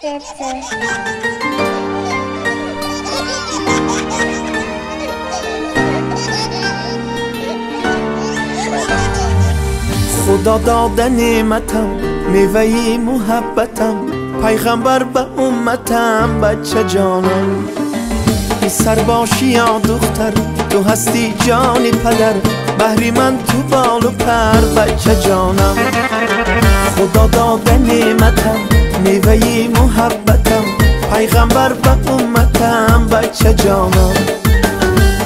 خدا داده نعمتم میوه محبتم پیغمبر به امتم بچه جانم پسر باشی یا دختر تو هستی جانی پدر بهری من تو بال و پر بچه جانم خدا داده نعمتم میوه محبتم پیغمبر به امتم بچه جانم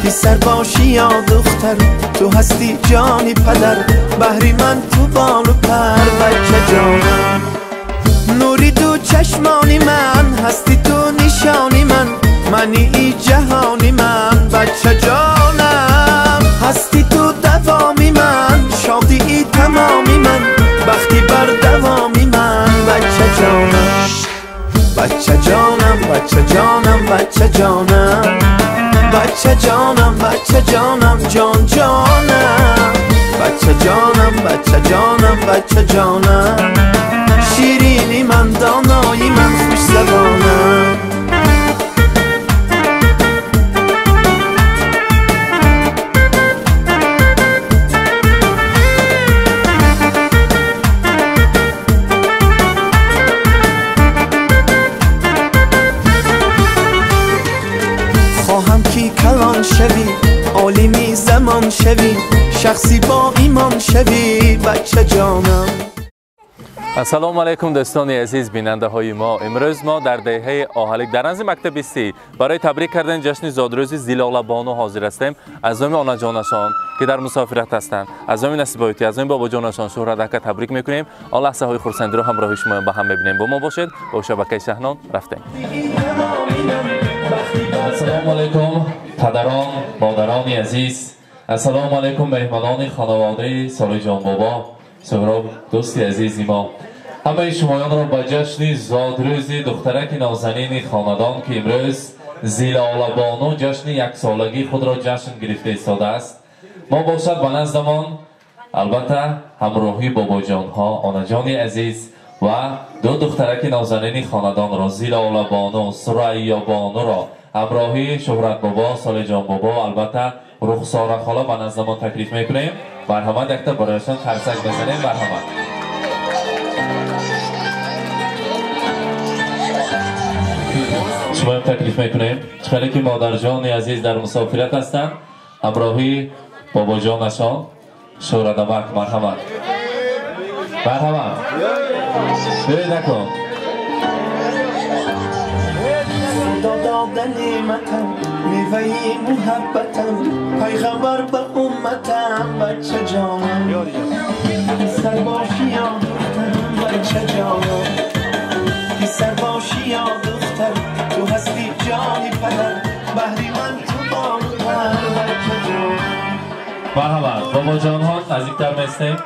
پسر باشی یا دختر تو هستی جانی پدر بهری من تو بال و پر بچه جانم نوری تو چشمانی من هستی تو نشانی منی ای جهانی من بچه جانم هستی تو دوامی من شادی ای تمامی من بختی بر دوامی من بچه جانم بچه جانم بچه جانم بچه جانم بچه جانم بچه جانم جان جانم بچه جانم بچه جانم بچه جانم شیرینی من دانایی من خوش زبانم خواهم کی کلان شوی عالمی زمان شوی شخصی با ایمان شوی بچه جانم السلام علیکم دوستان عزیز بیننده های ما. امروز ما در دهه آهلیک در نزد مکتب 30 برای تبریک کردن جشن زادروز زیلاله بانو حاضر هستیم. از نام آنا جانشان که در مسافرت هستند، از نام نصیبایتی، از نام بابا جانشان شهرت تبریک میکنیم. آن لحظه های خرسندی رو همراه شما با هم میبینیم. با ما باشید. با شبکه شهنان رفتیم. السلام علیکم پدران مادران عزیز، السلام علیکم مهمانان خانواده سال جان بابا سهراب دوستی عزیزی ما، همه شمایان را به جشن زادروز دخترک نازنین خاندان که امروز زیلاله بانو جشن یک سالگی خود را جشن گرفته ایستاده است ما باشد به نزدمان البته همراهی بابا جان ها آنا جان عزیز و دو دخترک نازنین خاندان را زیلاله بانو سریا بانو را همراهی شهرت بابا سال جان بابا البته رخساره خاله به نزدمان تکلیف میکنیم. مرحمت یک تا برایشان خرسک بزنیم. مرحمت. شما هم تکلیف میکنیم. خیلی که مادر جان عزیز در مسافرت هستند همراهی بابا جانشان شهرت نمک. مرحمت. مرحمت. برید نکن. دادن نعمتم میوه محبتم پیغمبر به امتم بچه جانم پسر باشی یا دختر بچه جانم پسر باشی یا دختر تو هستی جانی پدر بهری من تو بال و پر بچه جانم. مرحبت. بابا جان ها نزدیکتر میستیم.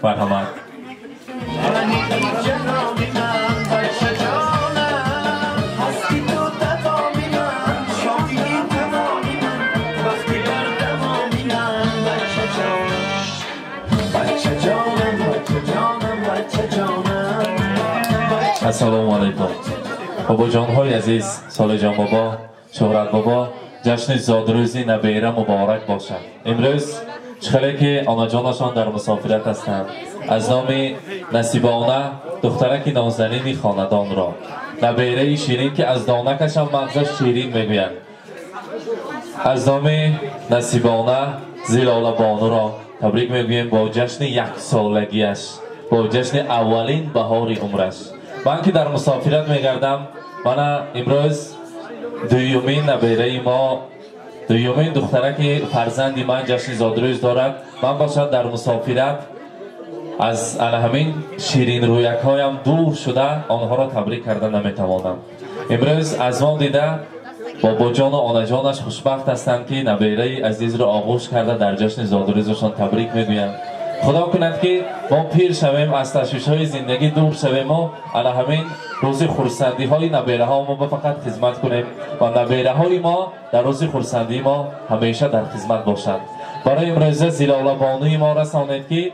مرحبت. السلام علیکم بابا جان های عزیز سال جان بابا شهرت بابا جشن زادروزی نبیره مبارک باشد. امروز خیلی که آنا جانشان در مسافرت هستند از نام نصیبانه دخترک نازنین خاندان را نبیره شیرین که از دانکش هم مغزش شیرین میگویند از نام نصیبانه زیلاله بانو را تبریک میگویم با جشن یک سالگیش با جشن اولین بهار عمرش. من که در مسافرت میگردم من امروز دویومین نبیره ما دویومین دخترک فرزندی من جشن زادروز دارد. من باشد در مسافرت از همین شیرین رویک هایم دور شده آنها را تبریک کردن نمیتوانم. امروز از ما دیده بابا جان و آنا جانش خوشبخت هستند که نبیره عزیز را آغوش کرده در جشن زادروزشان تبریک میگویند. خدا کند که ما پیر شویم از تشویش های زندگی دور شویم و علی همین روز خرسندی های نبیره ها ما فقط خدمت کنیم و نبیره های ما در روز خرسندی ما همیشه در خدمت باشند. برای امروز زیلاله بانوی ما رسانید که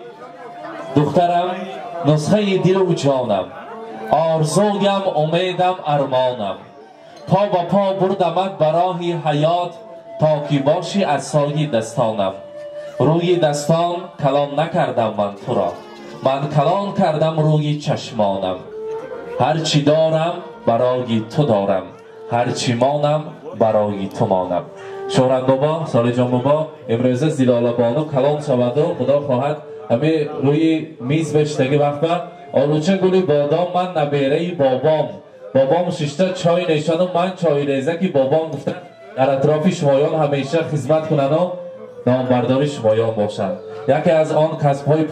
دخترم نسخه دل و جانم آرزویم امیدم ارمانم پا با پا بردمت براهی حیات تا که باشی از سایه دستانم روی دستان کلان نکردم من تو را من کلان کردم روی چشمانم هرچی دارم برای تو دارم هرچی مانم برای تو مانم. شهرت بابا سال جان بابا امروزه زیلالا بانو کلان شود و خدا خواهد همه روی میز بشتگی وقت آلوچه گلی بادام من نبیره بابام ششته چای نشان و من چای ریزه که بابام گفته در اطراف شمایان همیشه خدمت کنن و نامبرداری شمایان باشند. یکی از آن کسب‌های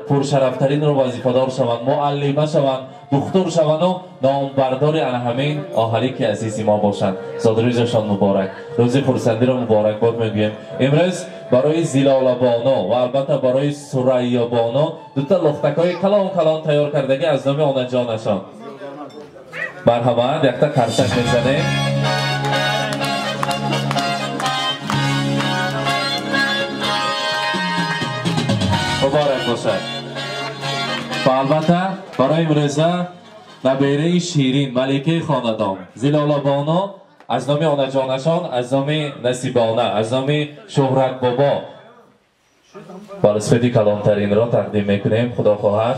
پرشرفترین رو وظیفه‌دار شوند، معلمه شوند، دکتر شوند و نامبرداری همین آهری که عزیزی ما باشند. زادروزشان مبارک، روز خرسندی رو مبارک باد میگویم. امروز برای زیلالا بانو و البته برای سریا بانو دو تا لختک‌های کلان تیار کردگی از نام آنها جانشان. مرحبا، یک تا کرتک میزنه. مبارک باشد. و البته برای امروزه نبیره شیرین ملکه خاندان زیلالا بانو از نام آنها جانشان، از نام نصیبانه، از نام شهرت بابا بالسفیدی کلانترین را تقدیم میکنیم. خدا خواهد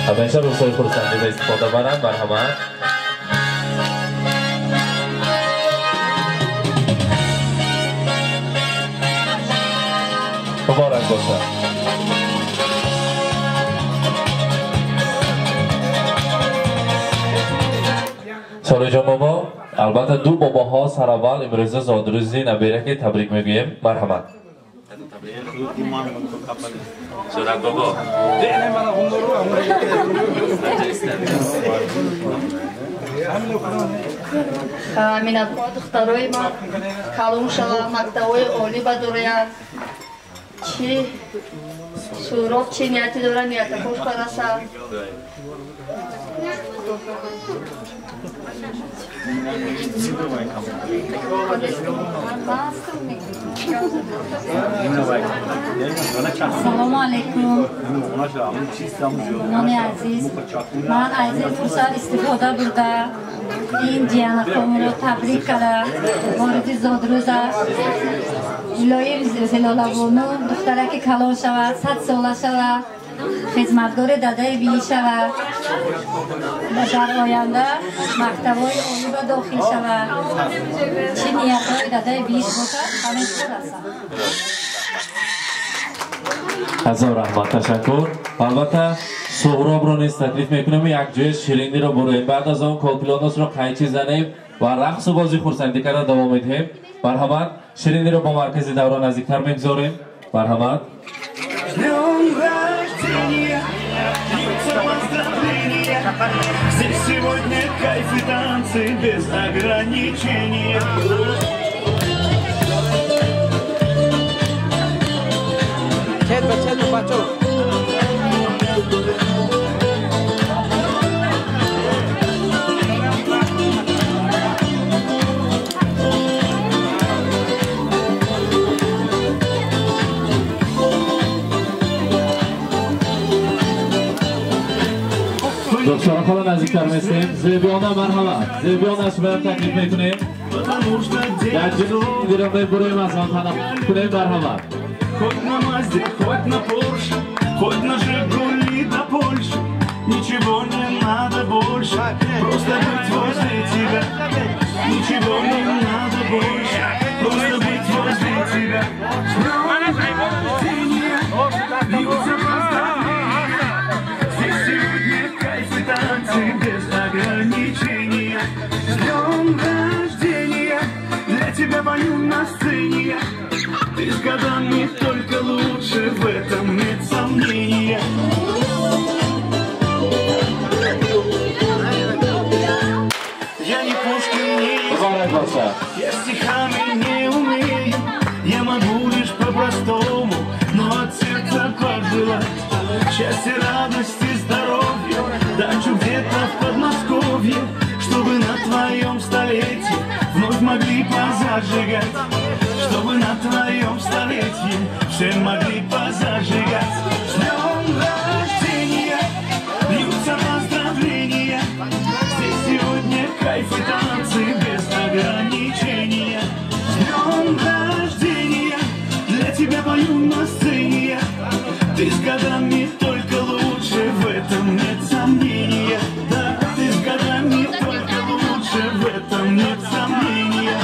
همیشه روزهای خرسندی به استفاده برند. مرحمت. مبارک باشد. سال جان بابا البته دو باباها سر اول امروزه زادروزی نبیره که تبریک میگویم. مرحمت. شهرت بابا минат мо духтарои ма калон шава мактабҳои олӣ ба дурояд чӣ суроб чӣ нияти дора ниятакошка раса салому алайкум нони азиз ман аз ин фурсат истифода бурда ин ҷиянакомро табрик карда вориди зодрӯза ҷилои зилолабону духтараки калон шавад 100 сола шавад хизматгори дадаи бӣ шавад дар оянда мактабҳои олӣ ба дохил шавад чӣ ниятҳои дадаи бӣш бошад ҳамеша расад. ҳазор раҳмат, ташаккур. албатта суҳробро низ таклиф мекунем як ҷои шириниро бурем, баъд аз он колпилоносро қайчӣ занем ва рақсу бозӣ хурсандӣ карда давом медиҳем. марҳамат. шириниро бо маркази давра наздиктар мегузорем. марҳамат. Здесь сегодня кайф и танцы без ограничений. دکتر خاله نزدیکتر میستیم. زیبیانه مرحمت. زیبیانه شما تکلیف میکنیم. در جنوب دیرم میبریم از آن خانم کنیم. مرحمت. Хоть на Мазде, хоть на Порше, хоть на Жигули до Польши, ничего не надо больше, просто быть возле тебя. Ничего не надо больше, просто быть возле тебя. С днем рождения, бьются поздравления. Здесь сегодня кайф и танцы без ограничения. С днем рождения, для тебя пою на сцене. Ты с годами только лучше, в этом нет сомнения. Я не Пушкин, я стихами не умею. Я могу лишь по-простому, но от сердца пожелать счастья, радости, здоровья. Дачу где-то в Подмосковье, чтобы на твоем столетии вновь могли позажигать. Чтобы на твоем столетии все могли позажигать. С днем рождения, бьются поздравления. твою настроение. Ты с годами только лучше, в этом нет сомнения. Да, ты с годами только лучше, в этом нет сомнения.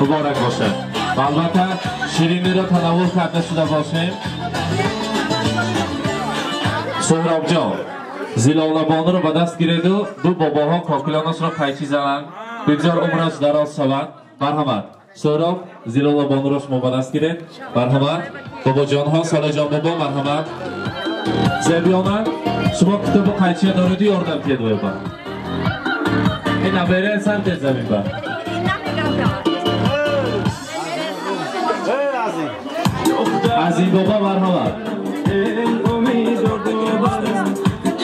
مبارک باشه. و البته شیرینی را تناول کرده شده باشیم. سهراب جان زیلالبانی رو به دست گیرید و دو باباها کاکلانش را قیچی زنند. بگذار عمرش دراز شود. مرحمت. سهراب زیلالبانی را شما به دست گیرید. مرحمت. بابا جان ها سال جان بابا مرحمت. زیبیانه شما کتاب قیچی داردی یاردم پید با. این نبیره سمت زمین با. عزیز بابا مرحمت.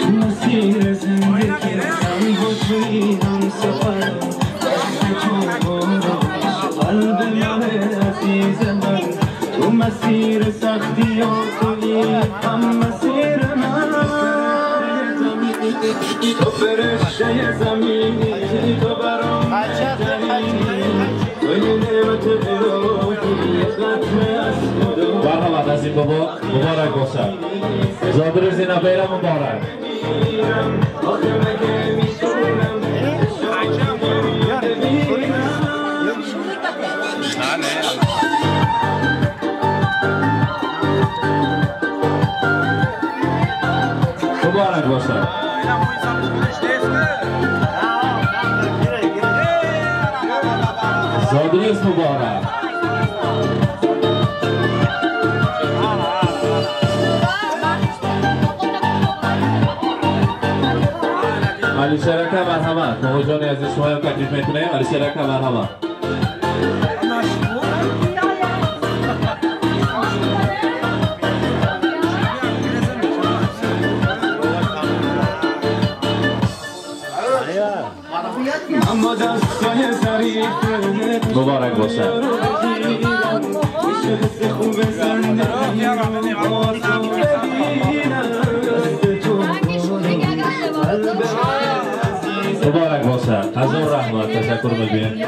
مسیر زندگی هم سفر قلب من عزیز من تو مسیر سختی و توی هم مسیر من تو فرشته زمینی تو برام توی نعمت الهی ختم اصل مرحمت عزیز بابا مبارک باشد. زادروز نبیره مبارک. مبارک باشد. زادروز مبارک. علی شرکه مرحمت. بابا جان عزیز شما هم تکلیف میکنه. علی شرکه مرحمت. مبارک باشه. مبارک باشه. هزار رحمت. تشکر میگویم.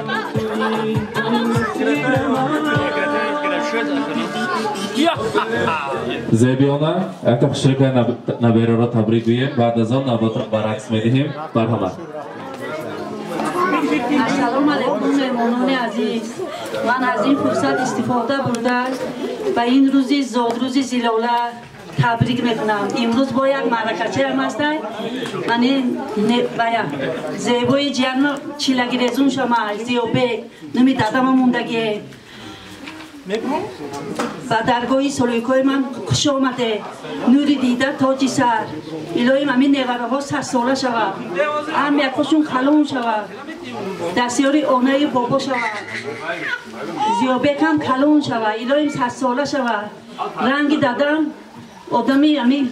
زیبیانه اکتا شرکت نبیره را تبریک گوییم. بعد از آن نوبت را برعکس میدهیم. مرحمت. السلام علیکم مهمانان عزیز. من از این فرصت استفاده برده و این روزی زادروز زیلاله تبریک میکنم. امروز با یک معرکه هم هست. من باید زیبای جان چیلگی رزون شما زیوبه نمی دادم موندگی و درگاهی سلویکای من خوش آمده. نوری دیده تاجی سر الهی همین نوره ها 100 ساله شود. هم یکاشون خلون شود. دستیاری آنه بابا شود. زیابک هم کلون شود. الهی 100 ساله شود. رنگی دادم آدمی همین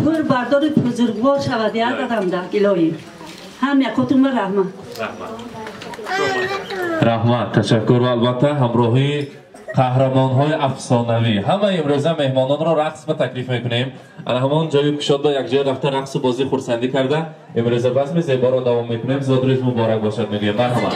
پر بردار بزرگوار شود. یک دادم ده الهی هم یکاتون رحمت. رحمت. تشکر. و البته همراهی قهرمان های افسانوی. همه امروزه مهمانان را رقص به تکلیف میکنیم. همون جایی کشاد با یک جای رفته رقص و بازی خورسندی کرده. امروزه بسم زیبا را دوام میکنیم. زادروز مبارک باشد میگیم. مرحبا.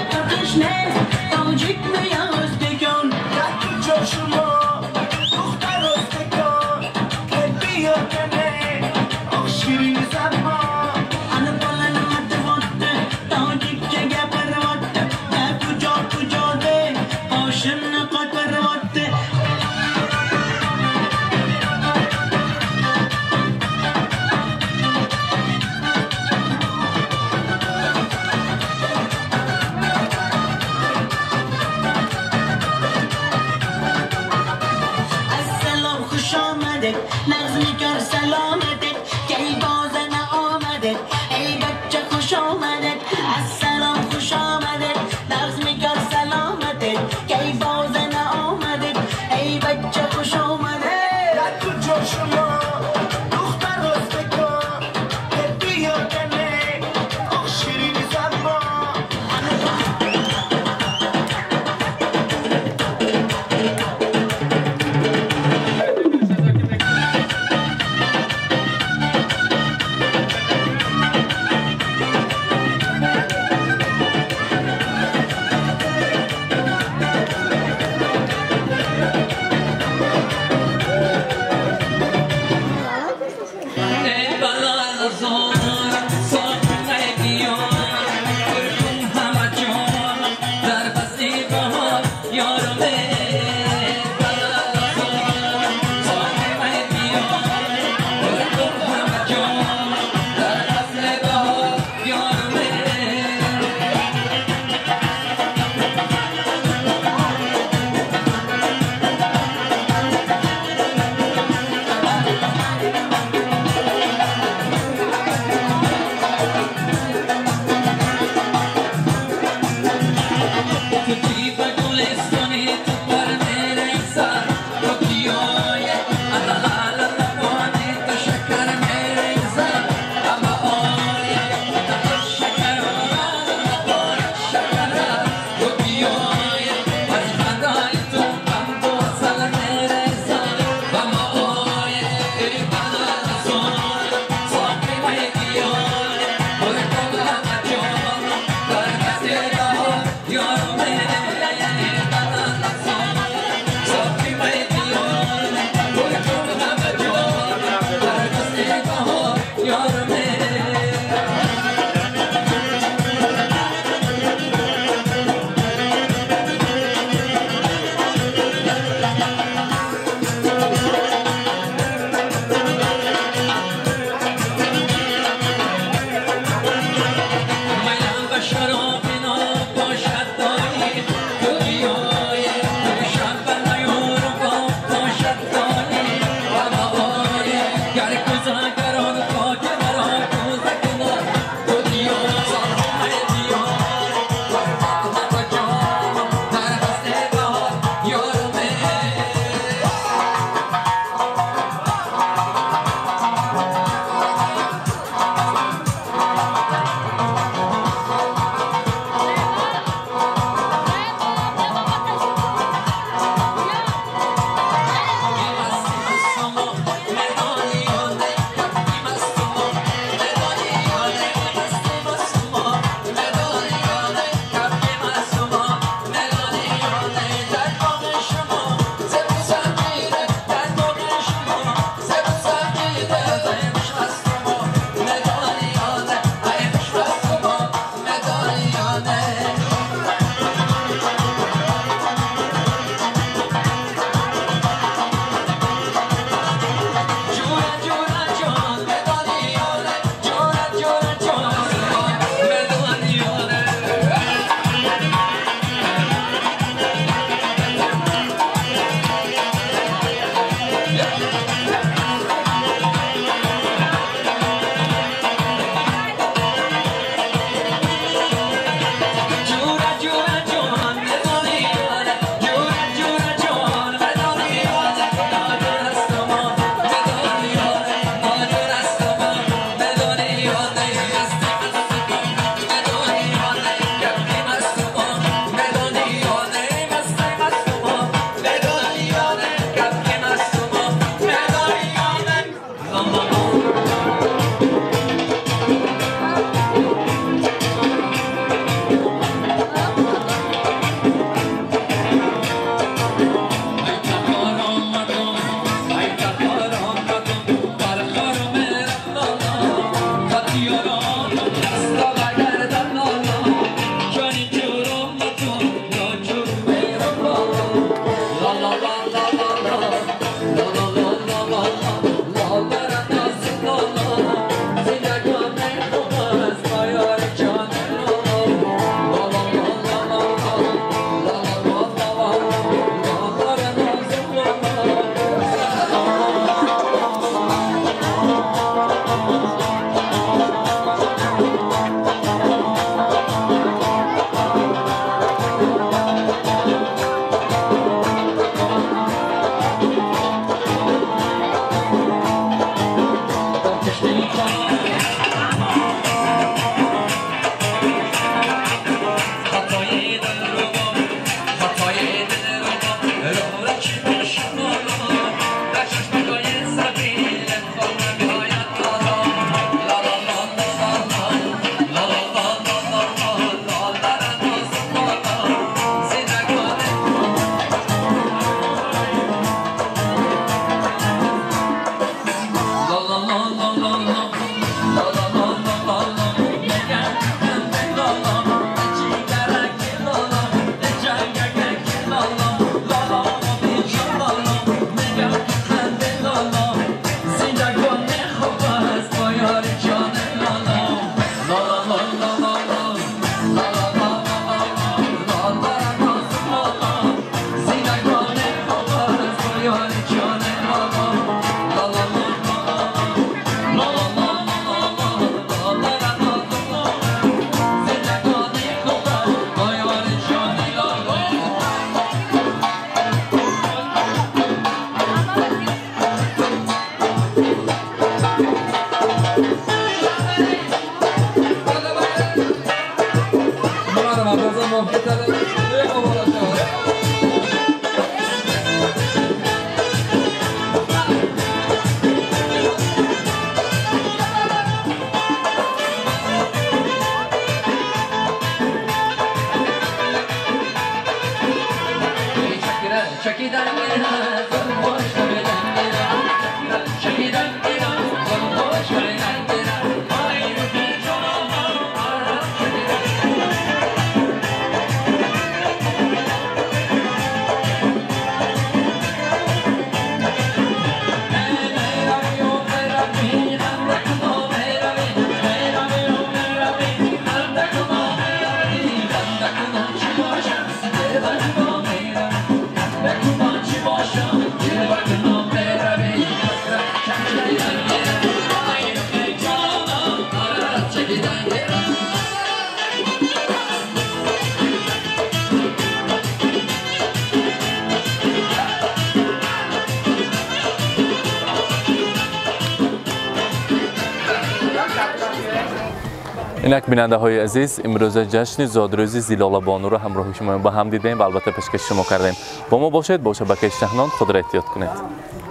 اینک بیننده های عزیز امروز جشن زادروزی زیلالا بانو را همراه شما با هم دیدیم و البته پیشکش شما کردیم. با ما باشید، با شبکه شهنان خود را احتیاط کنید.